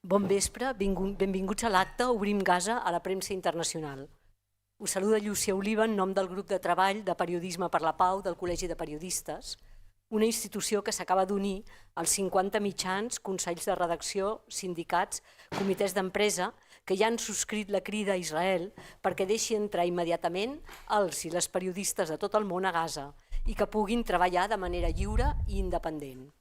Bon vespre, benvinguts a l'acte Obrim Gaza a la Premsa Internacional. Us saluda Llúcia Oliva en nom del grup de treball de Periodisme per la Pau del Col·legi de Periodistes, una institució que s'acaba d'unir als 50 mitjans, consells de redacció, sindicats, comitès d'empresa que ja han subscrit la crida a Israel perquè deixi entrar immediatament els i les periodistes de tot el món a Gaza i que puguin treballar de manera lliure i independent.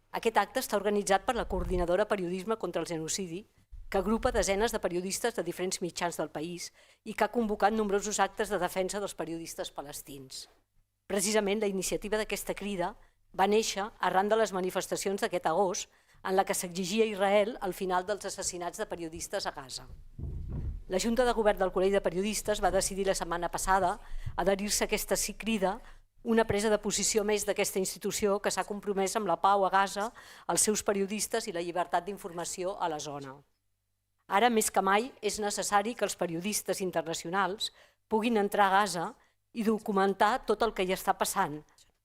Aquest acte està organitzat per la Coordinadora Periodisme contra el Genocidi, que agrupa desenes de periodistes de diferents mitjans del país i que ha convocat nombrosos actes de defensa dels periodistes palestins. Precisament la iniciativa d'aquesta crida va néixer arran de les manifestacions d'aquest agost en la que s'exigia a Israel el final dels assassinats de periodistes a Gaza. La Junta de Govern del Col·legi de Periodistes va decidir la setmana passada adherir-se a aquesta crida, una presa de posició més d'aquesta institució que s'ha compromès amb la pau a Gaza, els seus periodistes i la llibertat d'informació a la zona. Ara, més que mai, és necessari que els periodistes internacionals puguin entrar a Gaza i documentar tot el que hi està passant,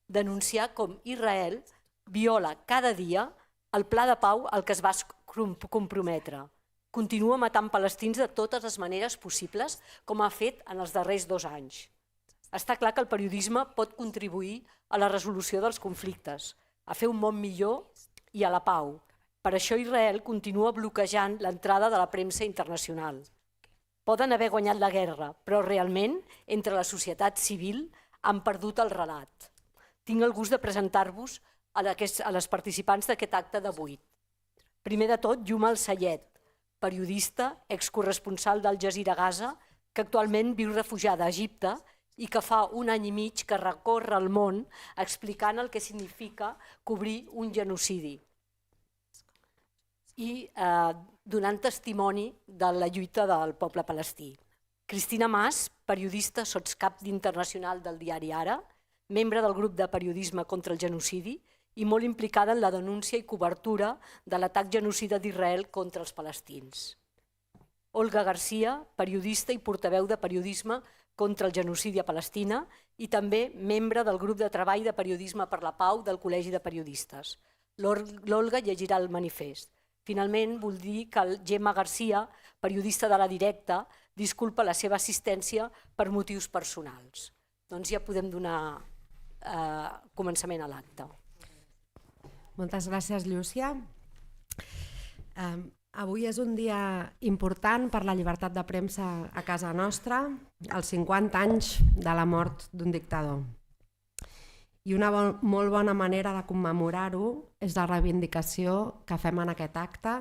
denunciar com Israel viola cada dia el pla de pau al que es va comprometre. Continua matant palestins de totes les maneres possibles, com ha fet en els darrers 2 anys. Està clar que el periodisme pot contribuir a la resolució dels conflictes, a fer un món millor i a la pau. Per això Israel continua bloquejant l'entrada de la premsa internacional. Poden haver guanyat la guerra, però realment, entre la societat civil, han perdut el relat. Tinc el gust de presentar-vos a les participants d'aquest acte d'avui. Primer de tot, Youmna El-Sayed, periodista, excorresponsal del llegirà a Gaza, que actualment viu refugiada a Egipte i que fa 1 any i mig que recorre el món explicant el que significa cobrir un genocidi i donant testimoni de la lluita del poble palestí. Cristina Mas, periodista sotscap d'Internacional del diari Ara, membre del grup de Periodisme contra el Genocidi i molt implicada en la denúncia i cobertura de l'atac genocida d'Israel contra els palestins. Olga Garcia, periodista i portaveu de Periodisme contra el Genocidi a Palestina i també membre del grup de treball de Periodisme per la Pau del Col·legi de Periodistes. L'Olga llegirà el manifest. Finalment, vull dir que el Gemma Garcia, periodista de La Directa, disculpa la seva assistència per motius personals. Doncs ja podem donar començament a l'acte. Moltes gràcies, Llúcia. Avui és un dia important per la llibertat de premsa a casa nostra, els 50 anys de la mort d'un dictador. I una molt bona manera de commemorar-ho és la reivindicació que fem en aquest acte,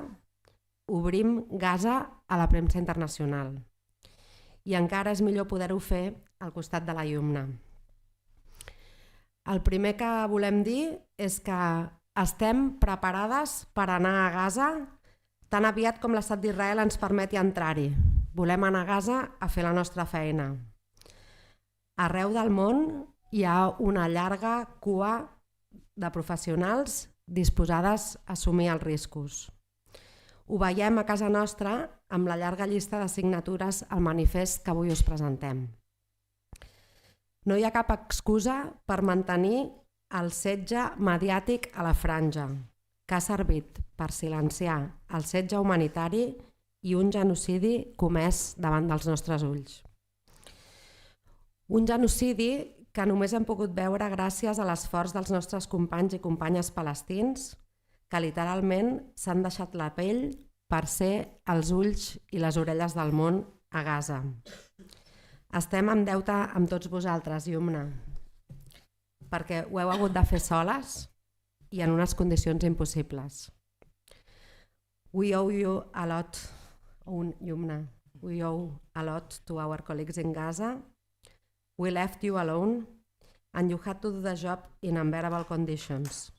Obrim Gaza a la Premsa Internacional. I encara és millor poder-ho fer al costat de la Youmna. El primer que volem dir és que estem preparades per anar a Gaza tan aviat com l'estat d'Israel ens permeti entrar-hi. Volem anar a Gaza a fer la nostra feina. Arreu del món hi ha una llarga cua de professionals disposades a assumir els riscos. Ho veiem a casa nostra amb la llarga llista de signatures al manifest que avui us presentem. No hi ha cap excusa per mantenir el setge mediàtic a la franja, que ha servit per silenciar el setge humanitari i un genocidi comès davant dels nostres ulls. Un genocidi que només hem pogut veure gràcies a l'esforç dels nostres companys i companyes palestins, que literalment s'han deixat la pell per ser els ulls i les orelles del món a Gaza. Estem en deute amb tots vosaltres, Youmna, perquè ho heu hagut de fer soles i en unes condicions impossibles. We owe you a lot, Youmna. We owe a lot to our colleagues in Gaza. We left you alone and you had to do the job in unbearable conditions.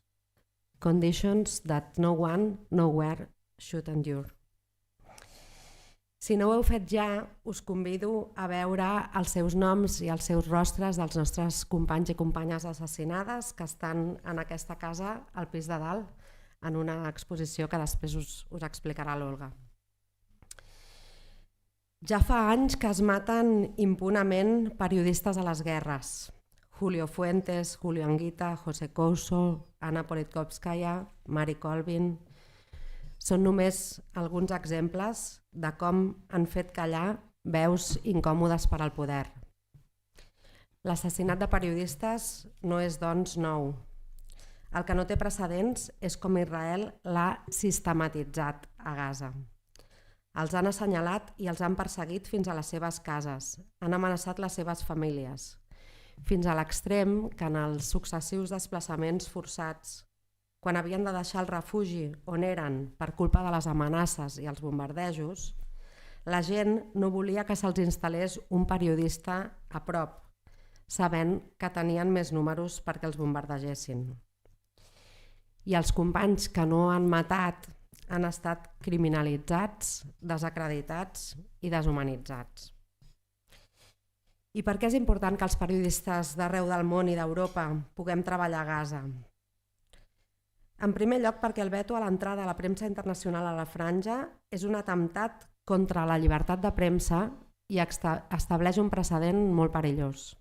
Conditions that no one, nowhere should endure. Si no ho heu fet ja, us convido a veure els seus noms i els seus rostres dels nostres companys i companyes assassinades que estan en aquesta casa al pis de dalt en una exposició que després us explicarà l'Olga. Ja fa anys que es maten impunament periodistes a les guerres. Julio Fuentes, Julio Anguita, José Couso, Anna Politkovskaya, Mari Colvin. són només alguns exemples de com han fet callar veus incòmodes per al poder. L'assassinat de periodistes no és, doncs, nou. El que no té precedents és com Israel l'ha sistematitzat a Gaza. Els han assenyalat i els han perseguit fins a les seves cases, han amenaçat les seves famílies, fins a l'extrem que en els successius desplaçaments forçats, quan havien de deixar el refugi on eren per culpa de les amenaces i els bombardejos, la gent no volia que se'ls instal·lés un periodista a prop, sabent que tenien més números perquè els bombardegessin. I els companys que no han matat han estat criminalitzats, desacreditats i deshumanitzats. I per què és important que els periodistes d'arreu del món i d'Europa puguem treballar a Gaza? En primer lloc, perquè el veto a l'entrada a la Premsa Internacional a la Franja és un atemptat contra la llibertat de premsa i estableix un precedent molt perillós.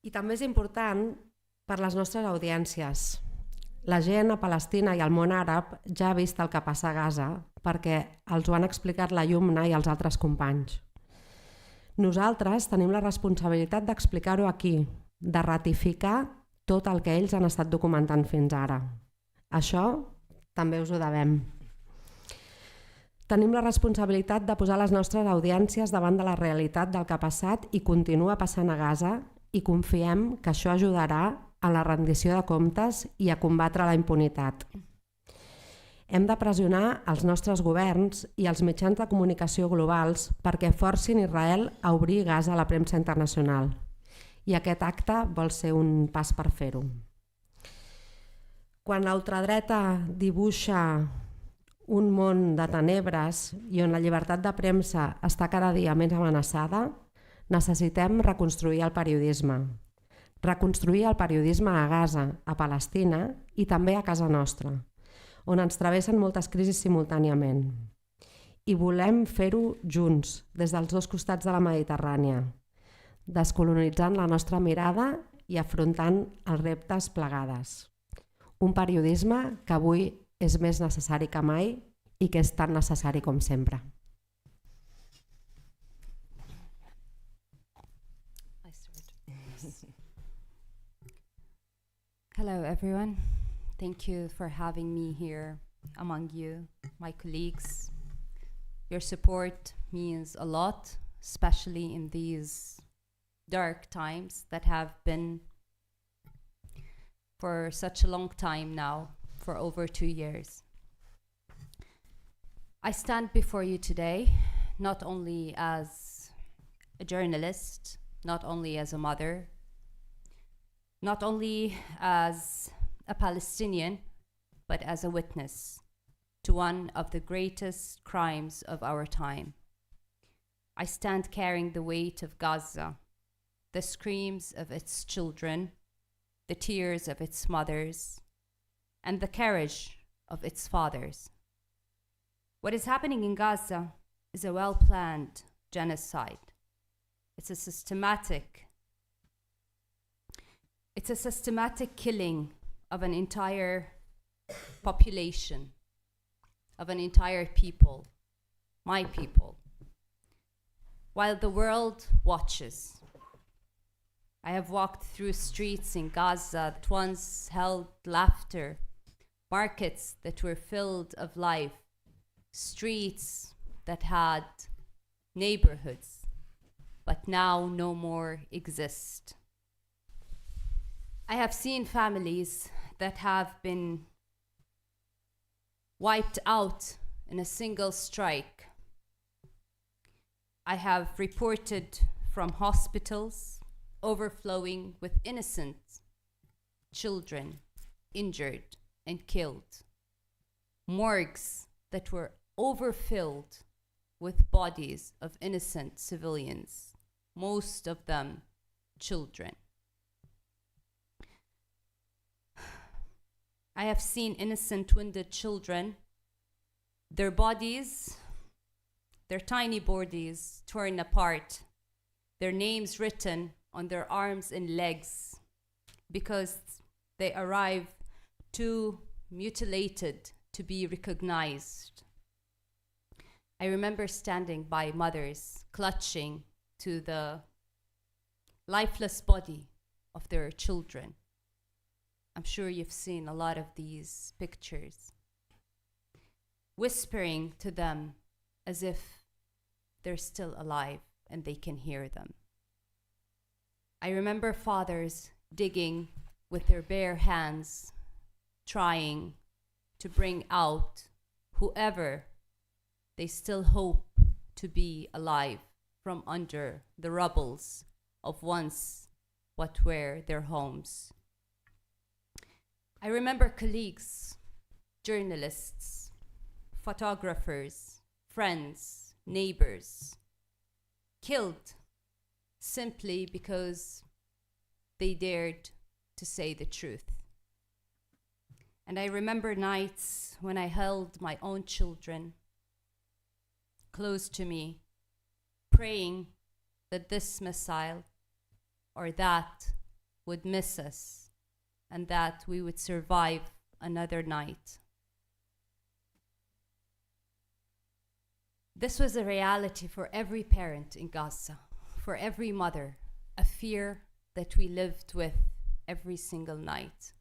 I també és important per les nostres audiències. La gent a Palestina i al món àrab ja ha vist el que passa a Gaza perquè els ho han explicat la Youmna i els altres companys. Nosaltres tenim la responsabilitat d'explicar-ho aquí, de ratificar tot el que ells han estat documentant fins ara. Això també us ho devem. Tenim la responsabilitat de posar les nostres audiències davant de la realitat del que ha passat i continua passant a Gaza i confiem que això ajudarà a la rendició de comptes i a combatre la impunitat. Hem de pressionar els nostres governs i els mitjans de comunicació globals perquè forcin Israel a obrir Gaza a la premsa internacional. I aquest acte vol ser un pas per fer-ho. Quan la ultradreta dibuixa un món de tenebres i on la llibertat de premsa està cada dia més amenaçada, necessitem reconstruir el periodisme. Reconstruir el periodisme a Gaza, a Palestina i també a casa nostra, on ens travessen moltes crisis simultàniament. I volem fer-ho junts, des dels dos costats de la Mediterrània, descolonitzant la nostra mirada i afrontant els reptes plegades. Un periodisme que avui és més necessari que mai i que és tan necessari com sempre. Hello everyone. Thank you for having me here among you, my colleagues. Your support means a lot, especially in these dark times that have been for such a long time now, for over 2 years. I stand before you today not only as a journalist, not only as a mother, not only as a Palestinian, but as a witness to one of the greatest crimes of our time. I stand carrying the weight of Gaza, the screams of its children, the tears of its mothers, and the courage of its fathers. What is happening in Gaza is a well-planned genocide. It's a systematic killing of an entire population, of an entire people, my people, while the world watches. I have walked through streets in Gaza that once held laughter, markets that were filled of life, streets that had neighborhoods, but now no more exist. I have seen families that have been wiped out in a single strike. I have reported from hospitals overflowing with innocent children injured and killed. Morgues that were overfilled with bodies of innocent civilians, most of them children. I have seen innocent wounded children, their bodies, their tiny bodies torn apart, their names written on their arms and legs because they arrived too mutilated to be recognized. I remember standing by mothers clutching to the lifeless body of their children. I'm sure you've seen a lot of these pictures. Whispering to them as if they're still alive and they can hear them. I remember fathers digging with their bare hands, trying to bring out whoever they still hope to be alive from under the rubbles of once what were their homes. I remember colleagues, journalists, photographers, friends, neighbors, killed simply because they dared to say the truth. And I remember nights when I held my own children close to me, praying that this missile or that would miss us and that we would survive another night. This was a reality for every parent in Gaza, for every mother, a fear that we lived with every single night.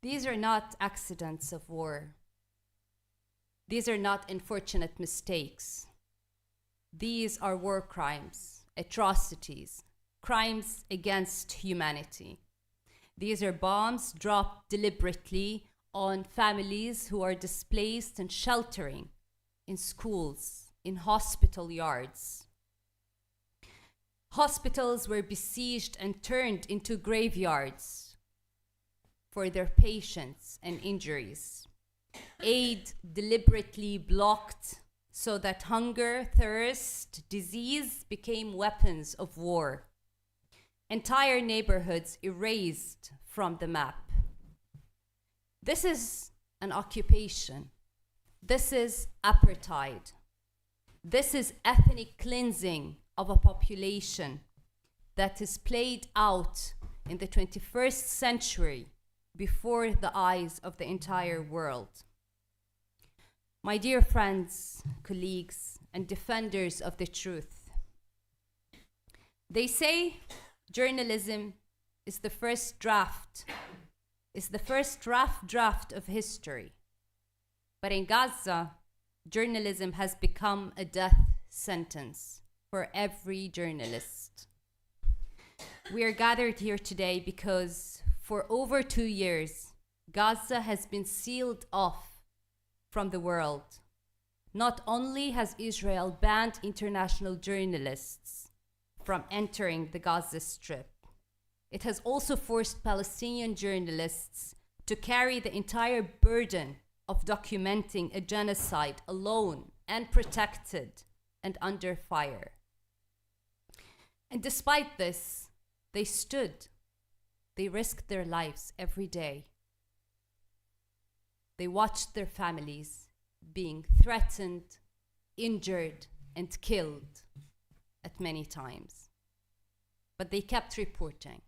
These are not accidents of war. These are not unfortunate mistakes. These are war crimes, atrocities, crimes against humanity. These are bombs dropped deliberately on families who are displaced and sheltering in schools, in hospital yards. Hospitals were besieged and turned into graveyards for their patients and injuries. Aid deliberately blocked so that hunger, thirst, disease became weapons of war. Entire neighborhoods erased from the map. This is an occupation. This is apartheid. This is ethnic cleansing of a population that is played out in the 21st century before the eyes of the entire world. My dear friends, colleagues, and defenders of the truth, they say journalism is the first draft of history. But in Gaza, journalism has become a death sentence for every journalist. We are gathered here today because for over 2 years, Gaza has been sealed off from the world. Not only has Israel banned international journalists from entering the Gaza Strip, it has also forced Palestinian journalists to carry the entire burden of documenting a genocide alone and protected and under fire. And despite this, they stood. They risked their lives every day. They watched their families being threatened, injured, and killed at many times. But they kept reporting.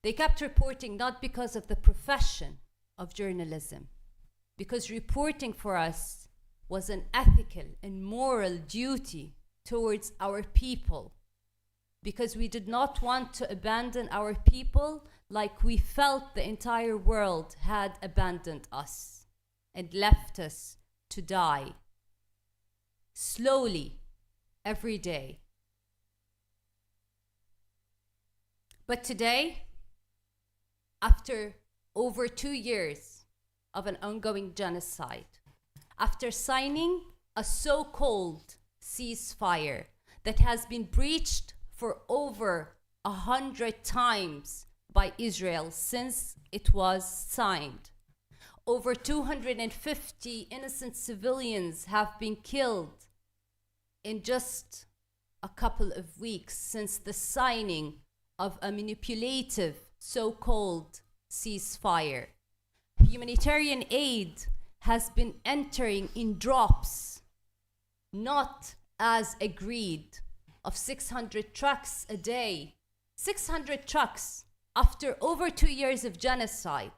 They kept reporting not because of the profession of journalism, because reporting for us was an ethical and moral duty towards our people, because we did not want to abandon our people like we felt the entire world had abandoned us and left us to die slowly every day. But today, after over 2 years of an ongoing genocide, after signing a so-called ceasefire that has been breached for over 100 times by Israel since it was signed, over 250 innocent civilians have been killed in just a couple of weeks since the signing of a manipulative so-called ceasefire. Humanitarian aid has been entering in drops, not as agreed, of 600 trucks a day. 600 trucks after over 2 years of genocide.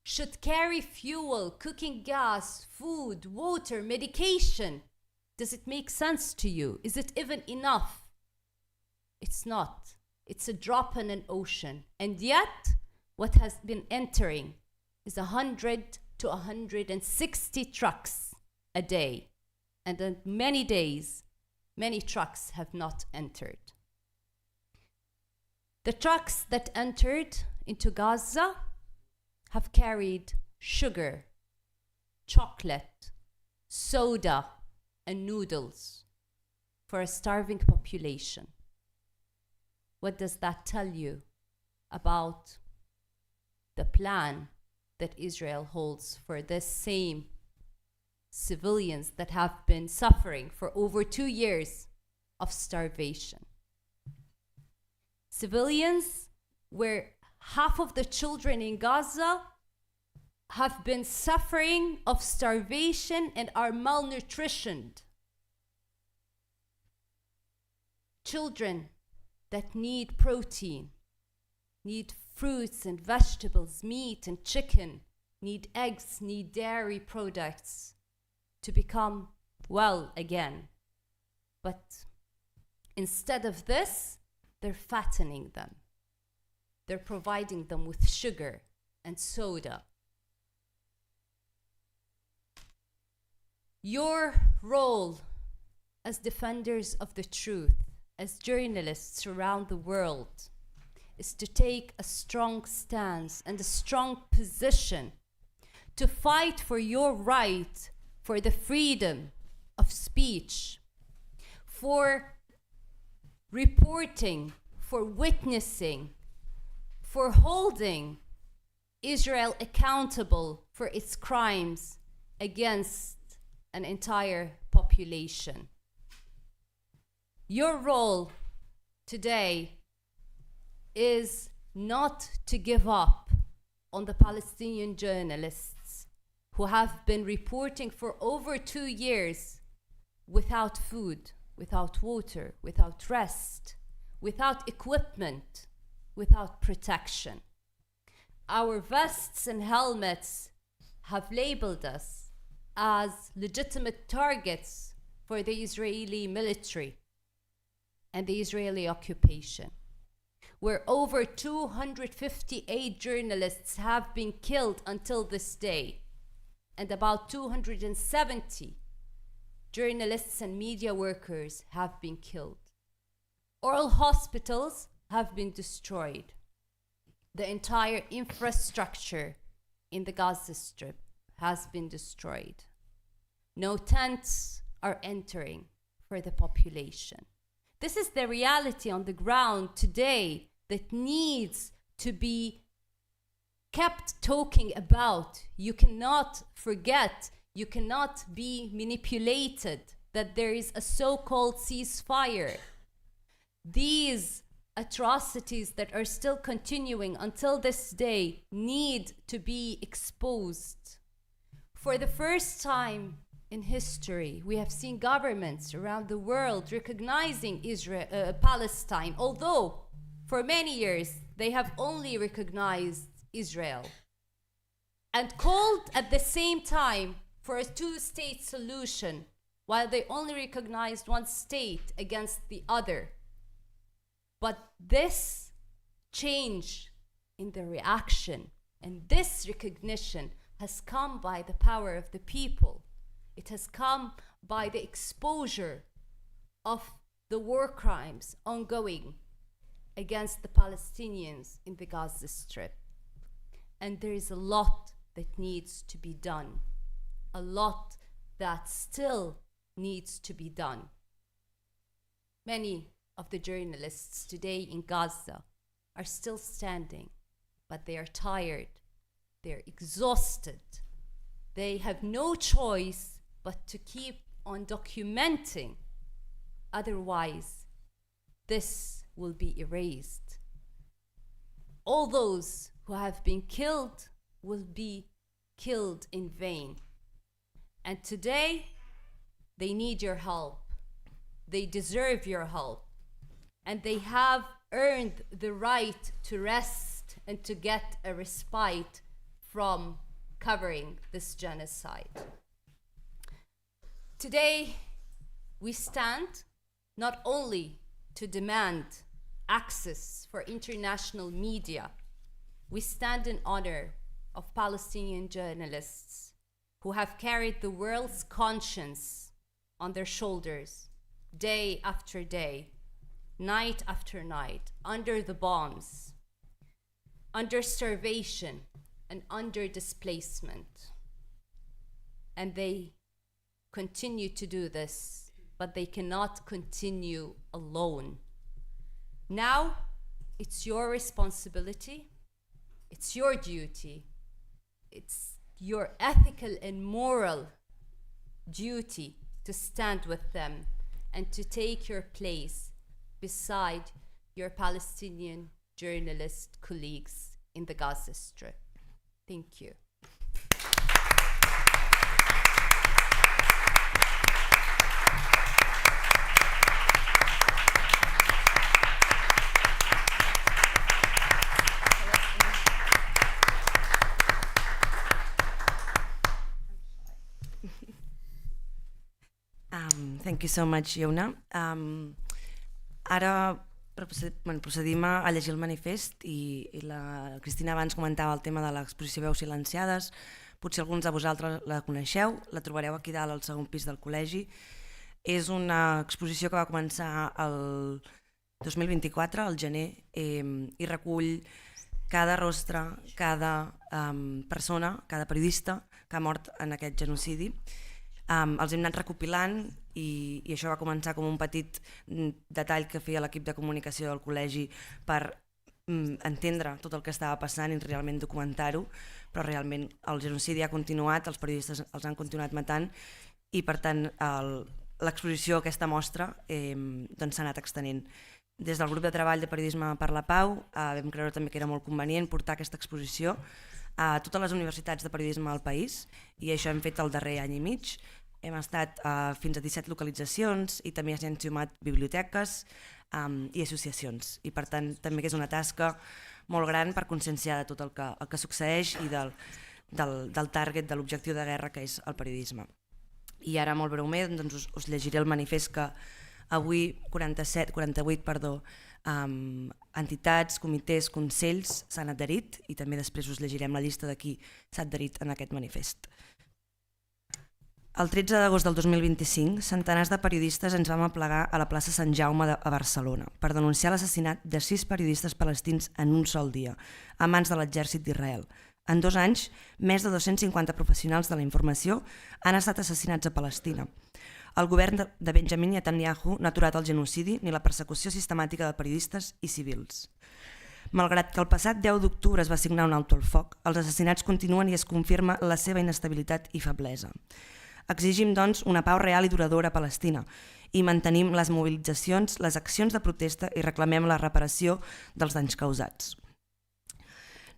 should carry fuel, cooking gas, food, water, medication. Does it make sense to you? Is it even enough? It's not. It's a drop in an ocean. And yet, what has been entering is 100 to 160 trucks a day. And on many days, many trucks have not entered. The trucks that entered into Gaza have carried sugar, chocolate, soda, and noodles for a starving population. What does that tell you about the plan that Israel holds for this same civilians that have been suffering for over 2 years of starvation? Civilians where half of the children in Gaza have been suffering of starvation and are malnutritioned. Children that need protein, need fruits and vegetables, meat and chicken, need eggs, need dairy products to become well again. But instead of this, they're fattening them. They're providing them with sugar and soda. Your role as defenders of the truth, as journalists around the world, is to take a strong stance and a strong position to fight for your right for the freedom of speech, for reporting, for witnessing, for holding Israel accountable for its crimes against an entire population. Your role today is not to give up on the Palestinian journalists who have been reporting for over 2 years without food, without water, without rest, without equipment, without protection. Our vests and helmets have labeled us as legitimate targets for the Israeli military and the Israeli occupation, where over 258 journalists have been killed until this day, and about 270 journalists and media workers have been killed. All hospitals have been destroyed. The entire infrastructure in the Gaza Strip has been destroyed. No tents are entering for the population. This is the reality on the ground today that needs to be kept talking about. You cannot forget, you cannot be manipulated that there is a so-called ceasefire. These atrocities that are still continuing until this day need to be exposed. For the first time in history, we have seen governments around the world recognizing Palestine, although for many years they have only recognized Israel, and called at the same time for a two-state solution, while they only recognized one state against the other. But this change in the reaction and this recognition has come by the power of the people. It has come by the exposure of the war crimes ongoing against the Palestinians in the Gaza Strip. And there is a lot that needs to be done, a lot that still needs to be done. Many of the journalists today in Gaza are still standing, but they are tired, they're exhausted. They have no choice but to keep on documenting. Otherwise, this will be erased. All those who have been killed will be killed in vain. And today, they need your help. They deserve your help. And they have earned the right to rest and to get a respite from covering this genocide. Today, we stand not only to demand access for international media, we stand in honor of Palestinian journalists who have carried the world's conscience on their shoulders day after day, night after night, under the bombs, under starvation and under displacement. And they continue to do this, but they cannot continue alone. Now, it's your responsibility, it's your duty, it's your ethical and moral duty to stand with them and to take your place beside your Palestinian journalist colleagues in the Gaza Strip. Thank you. Thank you so much, Youmna. Ara procedim a llegir el manifest i la Cristina abans comentava el tema de l'exposició Veus silenciades. Potser alguns de vosaltres la coneixeu, la trobareu aquí dalt al segon pis del col·legi. És una exposició que va començar el 2024, al gener, i recull cada rostre, cada persona, cada periodista que ha mort en aquest genocidi. Els hem anat recopilant i això va començar com un petit detall que feia l'equip de comunicació del col·legi per entendre tot el que estava passant i realment documentar-ho, però realment el genocidi ha continuat, els periodistes els han continuat matant i per tant l'exposició, aquesta mostra, s'ha anat extenent. Des del grup de treball de Periodisme per la Pau vam creure també que era molt convenient portar aquesta exposició a totes les universitats de periodisme del país i això hem fet el darrer any i mig. Hem estat fins a 17 localitzacions i també s'han sumat biblioteques i associacions i per tant també que és una tasca molt gran per conscienciar de tot el que succeeix i del target, de l'objectiu de guerra que és el periodisme. I ara molt breument us llegiré el manifest que avui 48 entitats, comitès, consells s'han adherit i també després us llegirem la llista de qui s'ha adherit en aquest manifest. El 13 d'agost del 2025, centenars de periodistes ens vam aplegar a la plaça Sant Jaume a Barcelona per denunciar l'assassinat de 6 periodistes palestins en un sol dia, a mans de l'exèrcit d'Israel. En 2 anys, més de 250 professionals de la informació han estat assassinats a Palestina. El govern de Benjamin Netanyahu no ha aturat el genocidi ni la persecució sistemàtica de periodistes i civils. Malgrat que el passat 10 d'octubre es va signar un alto al foc, els assassinats continuen i es confirma la seva inestabilitat i feblesa. Exigim, doncs, una pau real i duradora a Palestina i mantenim les mobilitzacions, les accions de protesta i reclamem la reparació dels danys causats.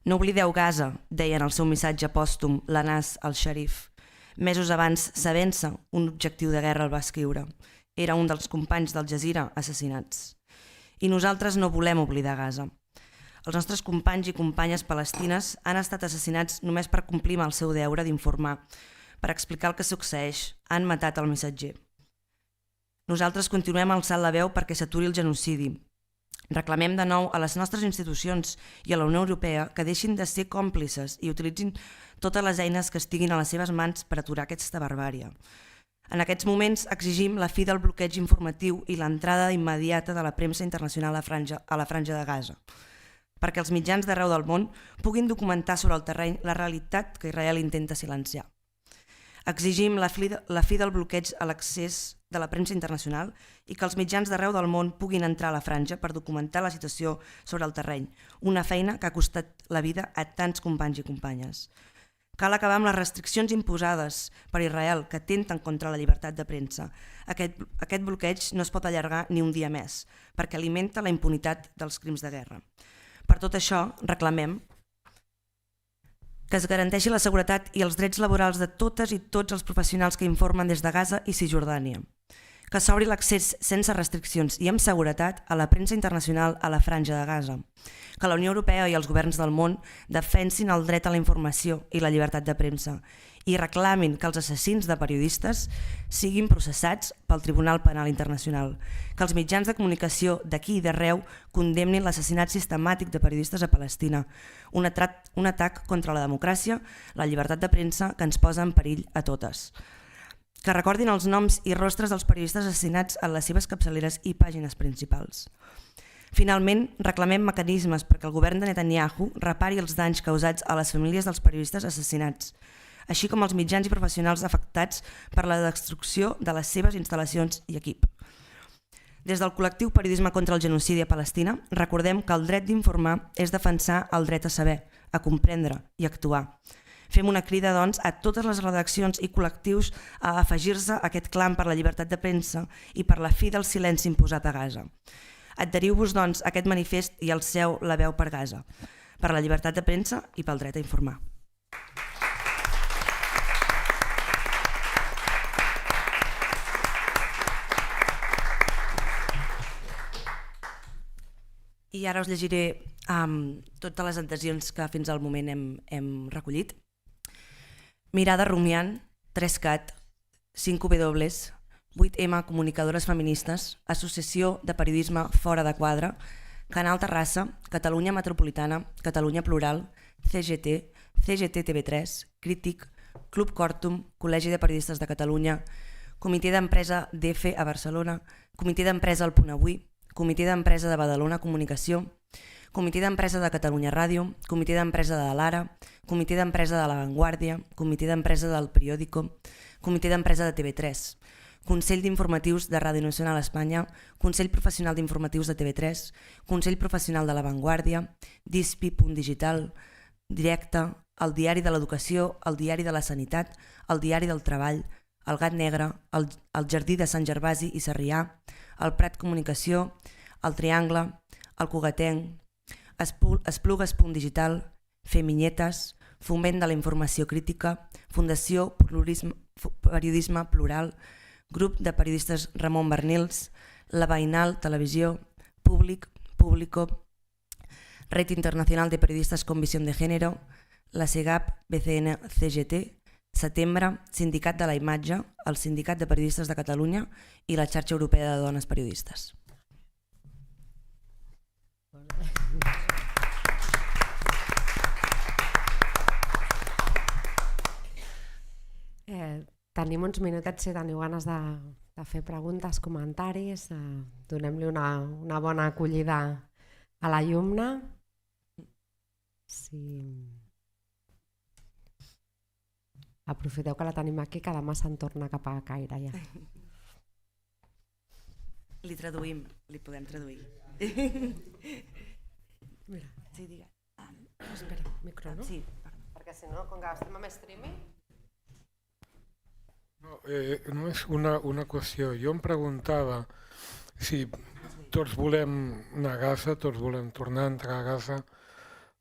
No oblideu Gaza, deia en el seu missatge pòstum l'Anas al-Sharif. Mesos abans, sabent-se un objectiu de guerra el va escriure. Era un dels companys del Llegirà assassinats. I nosaltres no volem oblidar Gaza. Els nostres companys i companyes palestines han estat assassinats només per complir amb el seu deure d'informar, per explicar el que succeeix. Han matat el missatger. Nosaltres continuem alçant la veu perquè s'aturi el genocidi. Reclamem de nou a les nostres institucions i a la Unió Europea que deixin de ser còmplices i utilitzin totes les eines que estiguin a les seves mans per aturar aquesta barbària. En aquests moments exigim la fi del bloqueig informatiu i l'entrada immediata de la Premsa Internacional a la Franja de Gaza, perquè els mitjans d'arreu del món puguin documentar sobre el terreny la realitat que Israel intenta silenciar. Exigim la fi del bloqueig a l'accés de la premsa internacional i que els mitjans d'arreu del món puguin entrar a la franja per documentar la situació sobre el terreny, una feina que ha costat la vida a tants companys i companyes. Cal acabar amb les restriccions imposades per Israel que atempten contra la llibertat de premsa. Aquest bloqueig no es pot allargar ni un dia més, perquè alimenta la impunitat dels crims de guerra. Per tot això, reclamem que es garanteixi la seguretat i els drets laborals de totes i tots els professionals que informen des de Gaza i Cisjordània, que s'obri l'accés sense restriccions i amb seguretat a la premsa internacional a la Franja de Gaza, que la Unió Europea i els governs del món defensin el dret a la informació i la llibertat de premsa i reclamin que els assassins de periodistes siguin processats pel Tribunal Penal Internacional, que els mitjans de comunicació d'aquí i d'arreu condemnin l'assassinat sistemàtic de periodistes a Palestina, un atac contra la democràcia, la llibertat de premsa que ens posa en perill a totes. Que recordin els noms i rostres dels periodistes assassinats en les seves capçaleres i pàgines principals. Finalment, reclamem mecanismes perquè el govern de Netanyahu repari els danys causats a les famílies dels periodistes assassinats, així com els mitjans i professionals afectats per la destrucció de les seves instal·lacions i equip. Des del col·lectiu Periodisme contra el genocidi a Palestina, recordem que el dret d'informar és defensar el dret a saber, a comprendre i actuar. Fem una crida, doncs, a totes les redaccions i col·lectius a afegir-se a aquest clam per la llibertat de premsa i per la fi del silenci imposat a Gaza. Adheriu-vos, doncs, a aquest manifest i alceu la veu per Gaza, per la llibertat de premsa i pel dret a informar. I ara us llegiré totes les adhesions que fins al moment hem recollit. Mirada rumiant, 3CAT, 5W, 8M Comunicadores Feministes, Associació de Periodisme Fora de Quadre, Canal Terrassa, Catalunya Metropolitana, Catalunya Plural, CGT, CGT TV3, Crític, Club Cortum, Col·legi de Periodistes de Catalunya, Comitè d'Empresa d'EFE a Barcelona, Comitè d'Empresa al Punt Avui, Comitè d'Empresa de Badalona Comunicació, Comitè d'Empresa de Catalunya Ràdio, Comitè d'Empresa de l'Ara, Comitè d'Empresa de La Vanguardia, Comitè d'Empresa del Periódico, Comitè d'Empresa de TV3, Consell d'Informatius de Ràdio Nacional Espanya, Consell Professional d'Informatius de TV3, Consell Professional de La Vanguardia, DISPI.digital, Directe, el Diari de l'Educació, el Diari de la Sanitat, el Diari del Treball, el Gat Negre, el Jardí de Sant Gervasi i Sarrià, el Prat Comunicació, el Triangle, el Cugatenc, Esplugues.digital, Feminyetes, Foment de la Informació Crítica, Fundació Periodisme Plural, Grup de Periodistes Ramon Bernils, La Veïnal Televisió, Públic, Público, Red Internacional de Periodistas con Visión de Género, la SEGAP, BCN, CGT, Setembre, Sindicat de la Imatge, el Sindicat de Periodistes de Catalunya i la Xarxa Europea de Dones Periodistes. Tenim uns minutets si teniu ganes de fer preguntes, comentaris. Donem-li una bona acollida a la Youmna. Aprofiteu que la tenim aquí, que demà se'n torna cap a Caire ja. Li traduïm, li podem traduir. Mira. Sí, digues. Espera, micro, no? Sí. Perquè si no, com que estem amb streaming... Només una qüestió. Jo em preguntava si tots volem anar a Gaza, tots volem tornar a entrar a Gaza,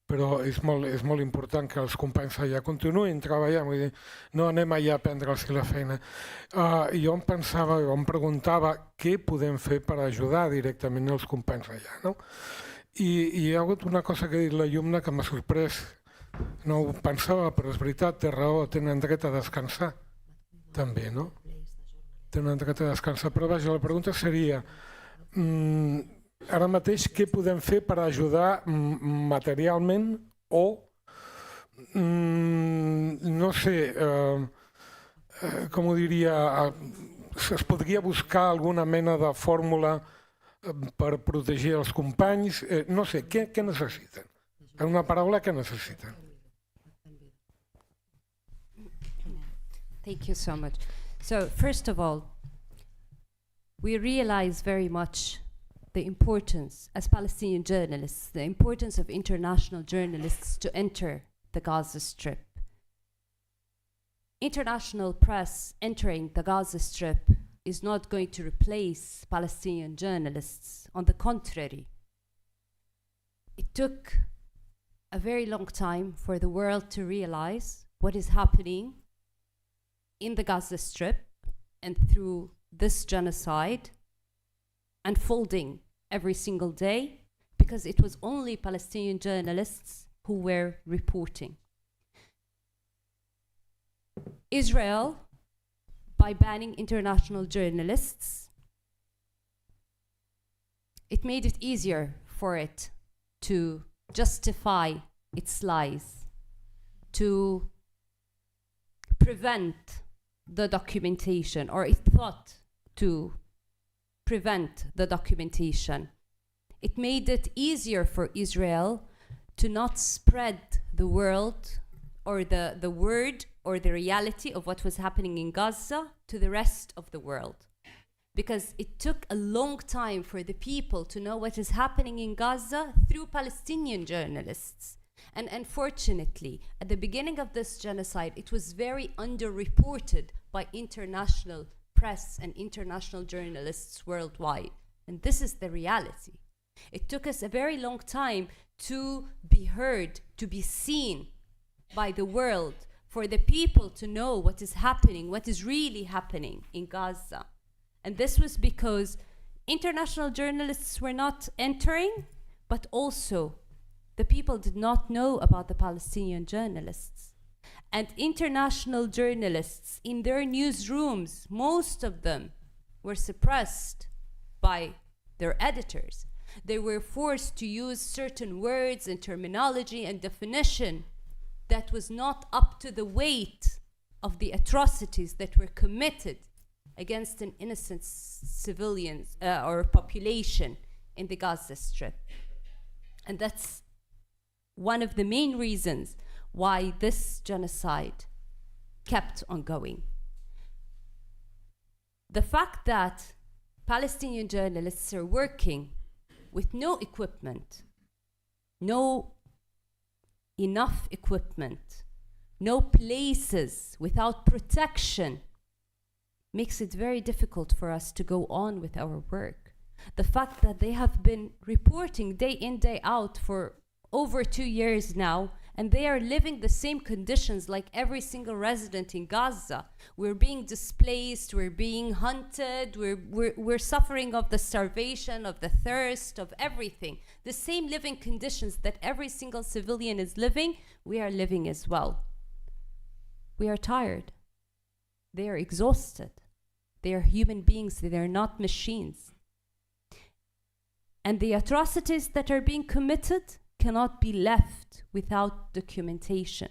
però és molt important que els companys allà continuïn treballant, vull dir, no anem allà a prendre'ls la feina. Jo em pensava, o em preguntava què podem fer per ajudar directament els companys allà, no? I hi ha hagut una cosa que ha dit la Youmna que m'ha sorprès, no ho pensava, però és veritat, té raó, tenen dret a descansar, també, no? Tenen dret a descansar, però vaja, la pregunta seria... Ara mateix, què podem fer per ajudar materialment o, no sé, com ho diria, es podria buscar alguna mena de fórmula per protegir els companys? No sé, què necessiten? En una paraula, què necessiten? Thank you so much. So, first of all, we realize very much the importance, as Palestinian journalists, the importance of international journalists to enter the Gaza Strip. International press entering the Gaza Strip is not going to replace Palestinian journalists. On the contrary, it took a very long time for the world to realize what is happening in the Gaza Strip and through this genocide unfolding every single day because it was only Palestinian journalists who were reporting. Israel, by banning international journalists, it made it easier for it to justify its lies, to prevent the documentation, or it thought to prevent the documentation. It made it easier for Israel to not spread the world or the word or the reality of what was happening in Gaza to the rest of the world. Because it took a long time for the people to know what is happening in Gaza through Palestinian journalists. And unfortunately, at the beginning of this genocide, it was very underreported by international press and international journalists worldwide. And this is the reality. It took us a very long time to be heard, to be seen by the world, for the people to know what is happening, what is really happening in Gaza. And this was because international journalists were not entering, but also the people did not know about the Palestinian journalists. And international journalists in their newsrooms, most of them were suppressed by their editors. They were forced to use certain words and terminology and definition that was not up to the weight of the atrocities that were committed against an innocent civilians or population in the Gaza Strip. And that's one of the main reasons why this genocide kept on going. The fact that Palestinian journalists are working with no equipment, no enough equipment, no places, without protection, makes it very difficult for us to go on with our work. The fact that they have been reporting day in, day out for over 2 years now, and they are living the same conditions like every single resident in Gaza. We're being displaced, we're being hunted, we're suffering of the starvation, of the thirst, of everything. The same living conditions that every single civilian is living, we are living as well. We are tired. They are exhausted. They are human beings, they are not machines. And the atrocities that are being committed cannot be left without documentation.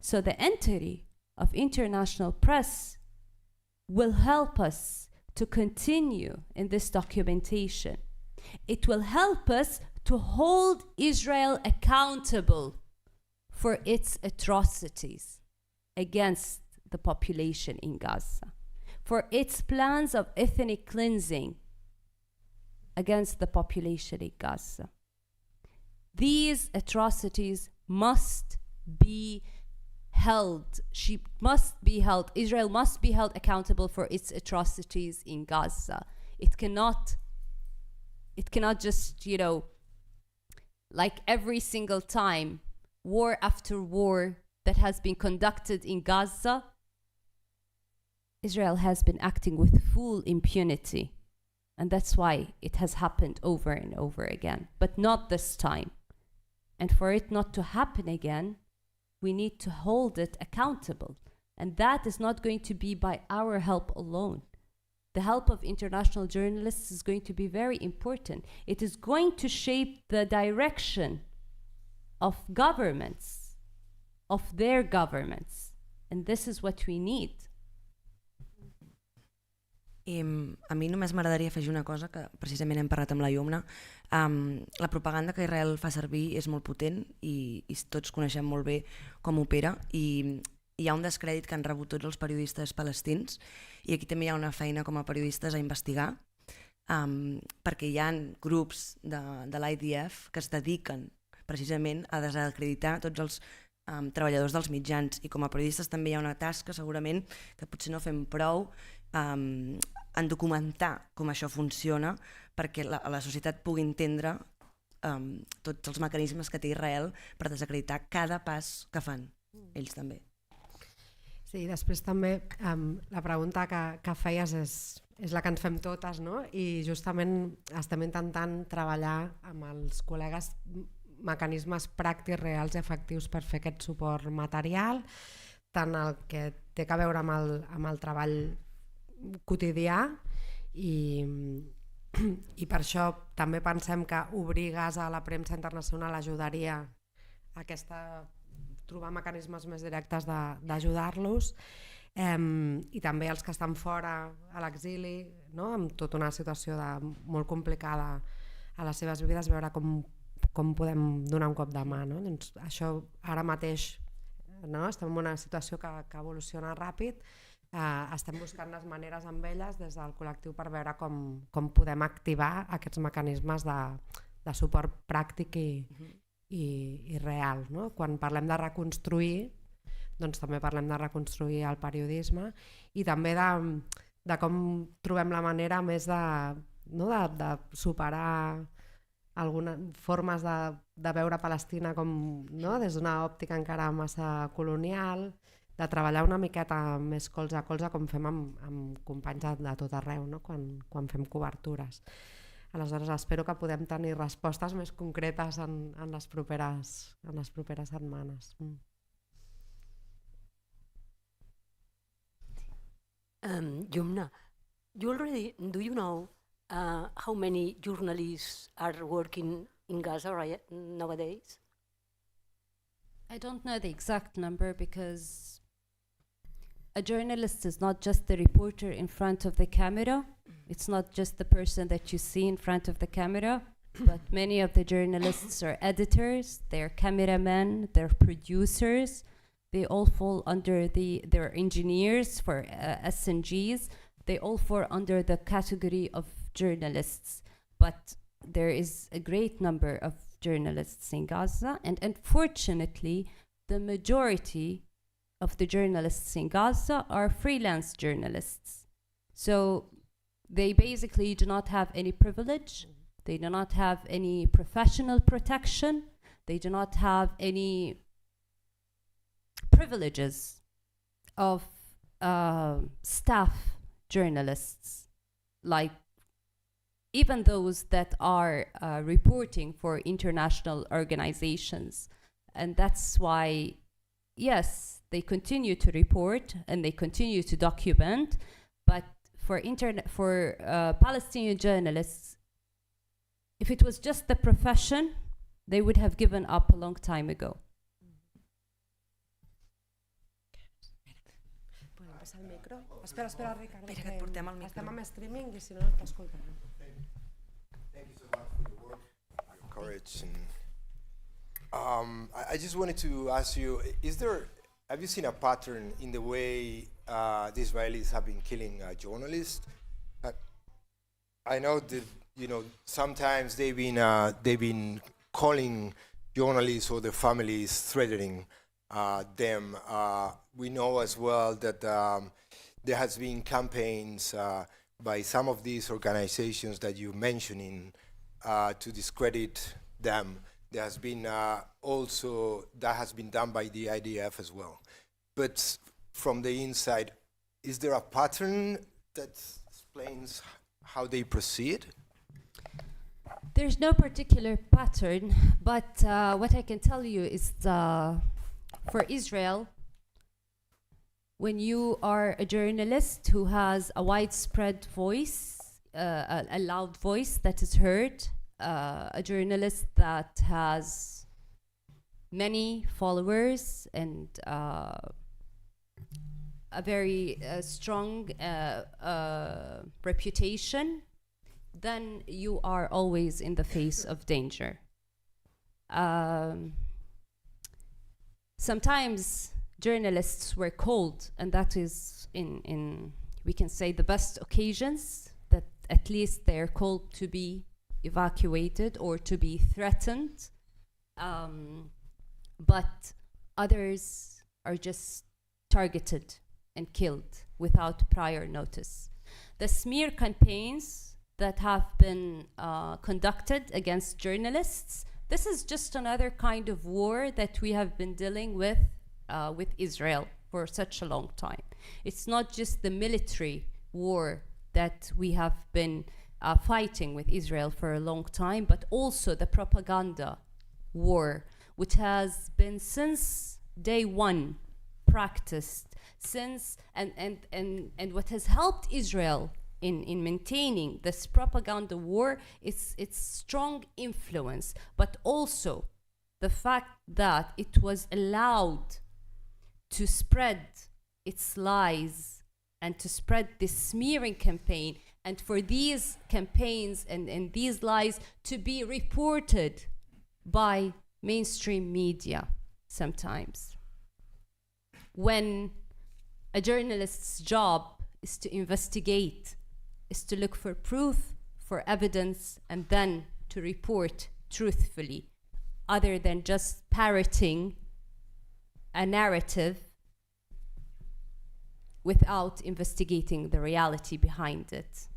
So the entry of international press will help us to continue in this documentation. It will help us to hold Israel accountable for its atrocities against the population in Gaza, for its plans of ethnic cleansing against the population in Gaza. These atrocities must be held. Israel must be held accountable for its atrocities in Gaza. It cannot just, like every single time, war after war that has been conducted in Gaza, Israel has been acting with full impunity. And that's why it has happened over and over again, but not this time. And for it not to happen again, we need to hold it accountable. And that is not going to be by our help alone. The help of international journalists is going to be very important. It is going to shape the direction of governments, of their governments. And this is what we need. A mi només m'agradaria afegir una cosa que precisament hem parlat amb la Youmna. La propaganda que Israel fa servir és molt potent i tots coneixem molt bé com opera, i hi ha un descrèdit que han rebut tots els periodistes palestins, i aquí també hi ha una feina com a periodistes a investigar, perquè hi ha grups de l'IDF que es dediquen precisament a desacreditar tots els treballadors dels mitjans, i com a periodistes també hi ha una tasca segurament que potser no fem prou en documentar com això funciona, perquè la societat pugui entendre tots els mecanismes que té Israel per desacreditar cada pas que fan ells també. Sí, després també la pregunta que feies és la que ens fem totes, no? I justament estem intentant treballar amb els col·legues mecanismes pràctics, reals i efectius per fer aquest suport material, tant el que té a veure amb el treball quotidià i per això també pensem que obrir Gaza a la premsa internacional ajudaria a trobar mecanismes més directes d'ajudar-los, i també els que estan fora a l'exili, no? Amb tota una situació molt complicada a les seves vides, veure com podem donar un cop de mà, no? Doncs això ara mateix, no? Estem en una situació que evoluciona ràpid, estem buscant les maneres amb elles des del col·lectiu per veure com podem activar aquests mecanismes de suport pràctic i real, no? Quan parlem de reconstruir, doncs també parlem de reconstruir el periodisme i també de com trobem la manera més de superar algunes formes de veure Palestina com, no? Des d'una òptica encara massa colonial, de treballar una miqueta més colze a colze com fem amb companys de tot arreu, no? Quan fem cobertures. Aleshores espero que podem tenir respostes més concretes en les properes setmanes. Youmna, do you know how many journalists are working in Gaza nowadays? I don't know the exact number because a journalist is not just the reporter in front of the camera. It's not just the person that you see in front of the camera, but many of the journalists are editors, they're cameramen, they're producers. They all fall under they're engineers for SNGs. They all fall under the category of journalists. But there is a great number of journalists in Gaza, and unfortunately, the majority of the journalists in Gaza are freelance journalists. So they basically do not have any privilege. They do not have any professional protection. They do not have any privileges of staff journalists, like even those that are reporting for international organizations. And that's why, yes, they continue to report and they continue to document, but for Palestinian journalists, if it was just the profession, they would have given up a long time ago. El micro. Espera, Ricardo. Espera, que et portem el micro. Estem amb streaming i si no t'escoltem. Thank you so much for your work, your courage. And, I just wanted to ask you, have you seen a pattern in the way the Israelis have been killing journalists? I know that sometimes they've been calling journalists or their families, threatening them. We know as well that there has been campaigns by some of these organizations that you're mentioning to discredit them. There has been also, that has been done by the IDF as well. But from the inside, is there a pattern that explains how they proceed? There's no particular pattern, but what I can tell you is for Israel, when you are a journalist who has a widespread voice, a loud voice that is heard, a journalist that has many followers and a very strong reputation, then you are always in the face of danger. Sometimes journalists were called, and that is in we can say the best occasions, that at least they're called to be evacuated or to be threatened, but others are just targeted and killed without prior notice. The smear campaigns that have been conducted against journalists, this is just another kind of war that we have been dealing with Israel. for such a long time. It's not just the military war that we have been fighting with Israel for a long time, but also the propaganda war, which has been since day one practiced, since and what has helped Israel in maintaining this propaganda war is its strong influence, but also the fact that it was allowed to spread its lies and to spread this smearing campaign, and for these campaigns and these lies to be reported by mainstream media sometimes. When a journalist's job is to investigate, is to look for proof, for evidence, and then to report truthfully, other than just parroting a narrative without investigating the reality behind it.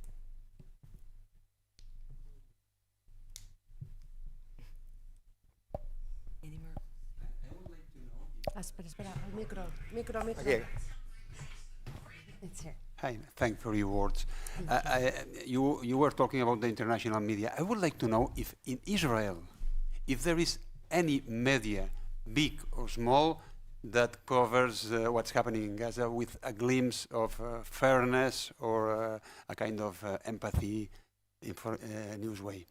Espera, el micro. Okay. It's here. Hi, thanks for your words. You were talking about the international media. I would like to know if in Israel, if there is any media, big or small, that covers what's happening in Gaza with a glimpse of fairness or a kind of empathy news way.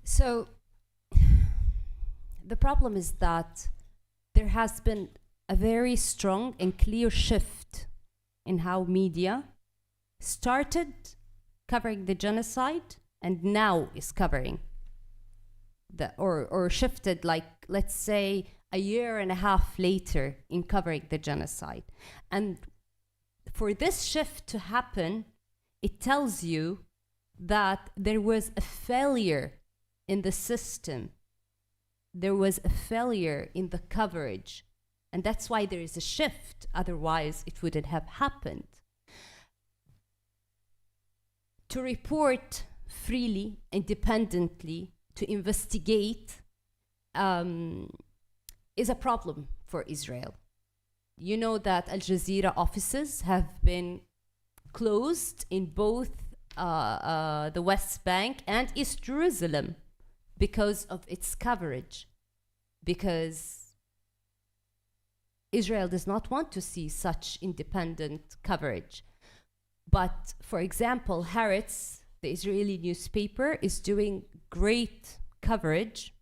So the problem is that there has been a very strong and clear shift in how media started covering the genocide and now is covering or shifted, like, let's say, a year and a half later in covering the genocide. And for this shift to happen, it tells you that there was a failure in the system. There was a failure in the coverage. And that's why there is a shift. Otherwise, it wouldn't have happened. To report freely, independently, to investigate is a problem for Israel. You know that Al Jazeera offices have been closed in both the West Bank and East Jerusalem because of its coverage, because Israel does not want to see such independent coverage. But, for example, Haaretz, the Israeli newspaper, is doing great coverage.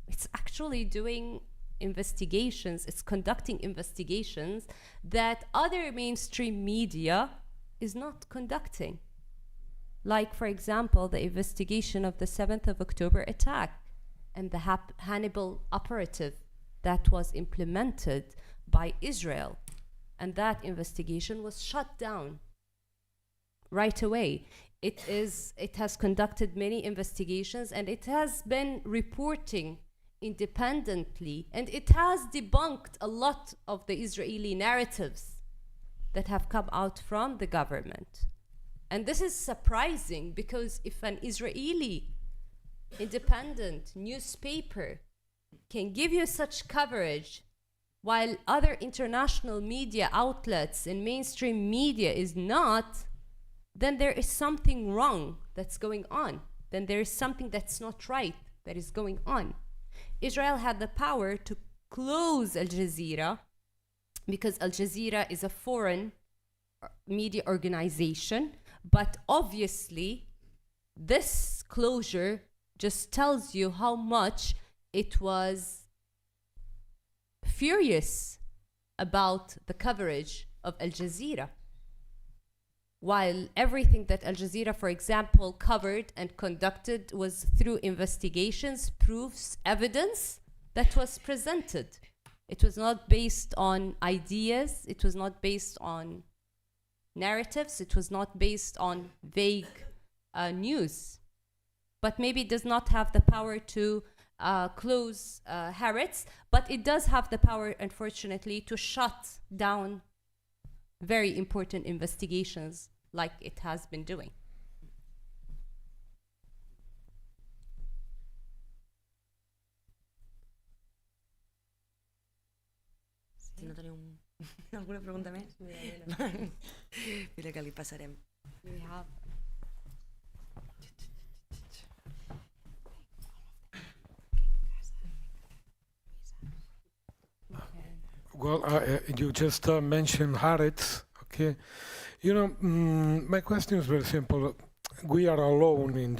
It's actually doing investigations, it's conducting investigations that other mainstream media is not conducting. Like, for example, the investigation of the 7th of October attack and the Hannibal operative that was implemented by Israel. And that investigation was shut down right away. It has conducted many investigations, and it has been reporting independently, and it has debunked a lot of the Israeli narratives that have come out from the government. And this is surprising, because if an Israeli independent newspaper can give you such coverage while other international media outlets and mainstream media is not, then there is something wrong that's going on. Then there is something that's not right that is going on. Israel had the power to close Al Jazeera because Al Jazeera is a foreign media organization, but obviously this closure just tells you how much it was furious about the coverage of Al Jazeera. While everything that Al Jazeera, for example, covered and conducted was through investigations, proofs, evidence that was presented. It was not based on ideas, it was not based on narratives, it was not based on vague news. But maybe it does not have the power to close Haaretz, but it does have the power, unfortunately, to shut down very important investigations like it has been doing. no teniu alguna pregunta més, mira que li passarem. Well, you just mentioned Haaretz, okay? You know, my question is very simple. We are alone in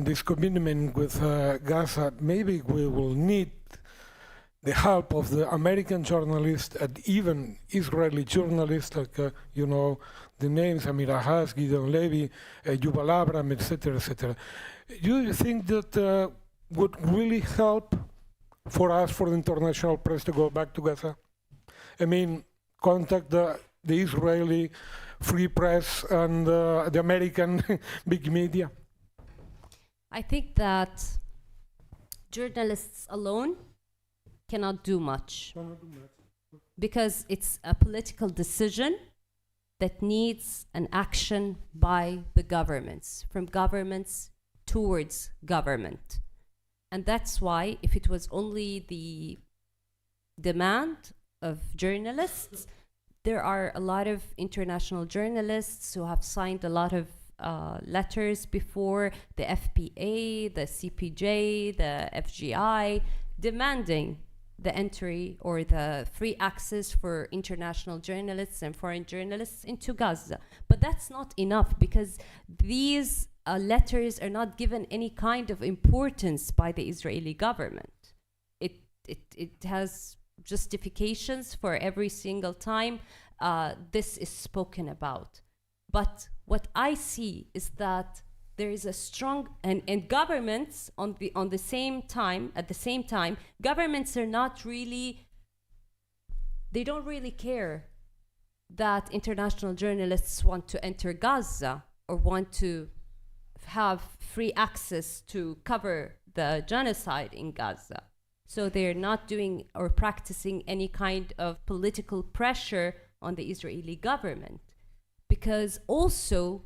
this commitment with Gaza. Maybe we will need the help of the American journalists and even Israeli journalists, like, you know, the names Amir Ahaz, Gideon Levy, Yuval Abraham, etc., etc. Do you think that would really help for us, for the international press, to go back to Gaza? I mean, contact the Israeli free press and the American big media? I think that journalists alone cannot do much because it's a political decision that needs an action by the governments, from governments towards government. And that's why, if it was only the demand of journalists, there are a lot of international journalists who have signed a lot of letters before the FPA, the CPJ, the FGI, demanding the entry or the free access for international journalists and foreign journalists into Gaza. But that's not enough, because these letters are not given any kind of importance by the Israeli government. It has justifications for every single time this is spoken about. But what I see is that there is a strong and governments at the same time, governments are not really, they don't really care that international journalists want to enter Gaza or want to have free access to cover the genocide in Gaza. So they're not doing or practicing any kind of political pressure on the Israeli government, because also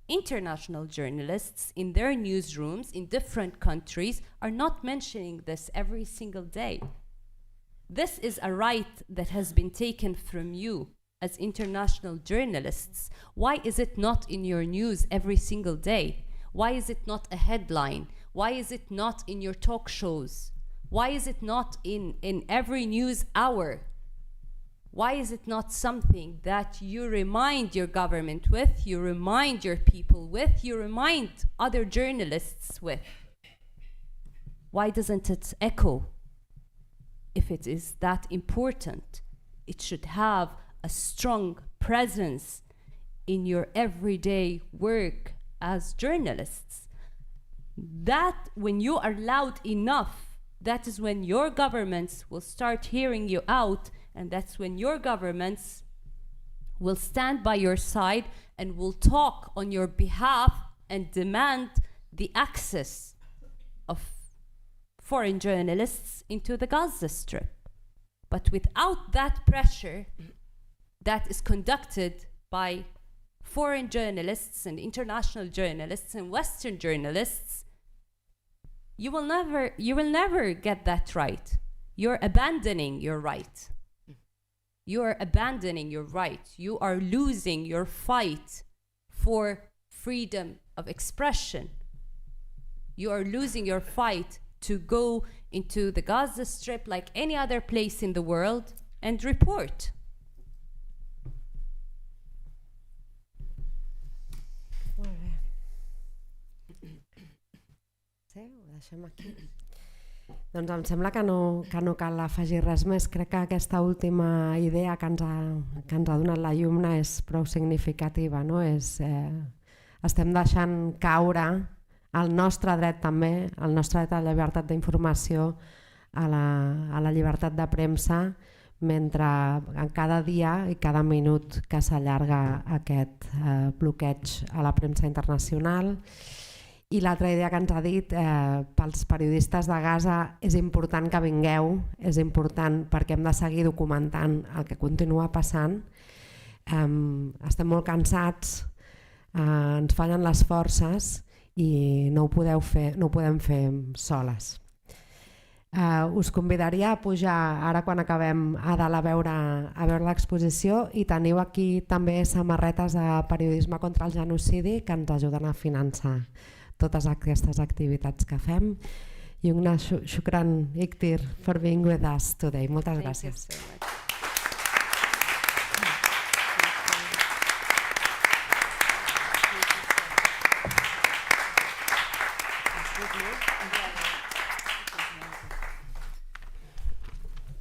international journalists in their newsrooms in different countries are not mentioning this every single day. This is a right that has been taken from you as international journalists. Why is it not in your news every single day? Why is it not a headline? Why is it not in your talk shows? Why is it not in every news hour? Why is it not something that you remind your government with, you remind your people with, you remind other journalists with? Why doesn't it echo? If it is that important, it should have a strong presence in your everyday work as journalists. That when you are loud enough, that is when your governments will start hearing you out, and that's when your governments will stand by your side and will talk on your behalf and demand the access of foreign journalists into the Gaza Strip. But without that pressure that is conducted by foreign journalists and international journalists and Western journalists, you will never get that right. You're abandoning your right. You are abandoning your right. You are losing your fight for freedom of expression. You are losing your fight to go into the Gaza Strip like any other place in the world and report. Molt bé. Sí, ho deixem aquí. Doncs em sembla que no cal afegir res més. Crec que aquesta última idea que ens ha donat la Youmna és prou significativa. No? Estem deixant caure el nostre dret també, el nostre dret a la llibertat d'informació, a la llibertat de premsa, mentre en cada dia i cada minut que s'allarga aquest bloqueig a la premsa internacional. I l'altra idea que ens ha dit, pels periodistes de Gaza, és important que vingueu, és important perquè hem de seguir documentant el que continua passant. Estem molt cansats, ens fallen les forces i no ho podem fer soles. Us convidaria a pujar ara quan acabem a dalt a veure l'exposició, i teniu aquí també samarretes de Periodisme contra el genocidi que ens ajuden a finançar totes aquestes activitats que fem. Youmna, shukran Iktir for being with us today. Moltes gràcies. Thank you so much.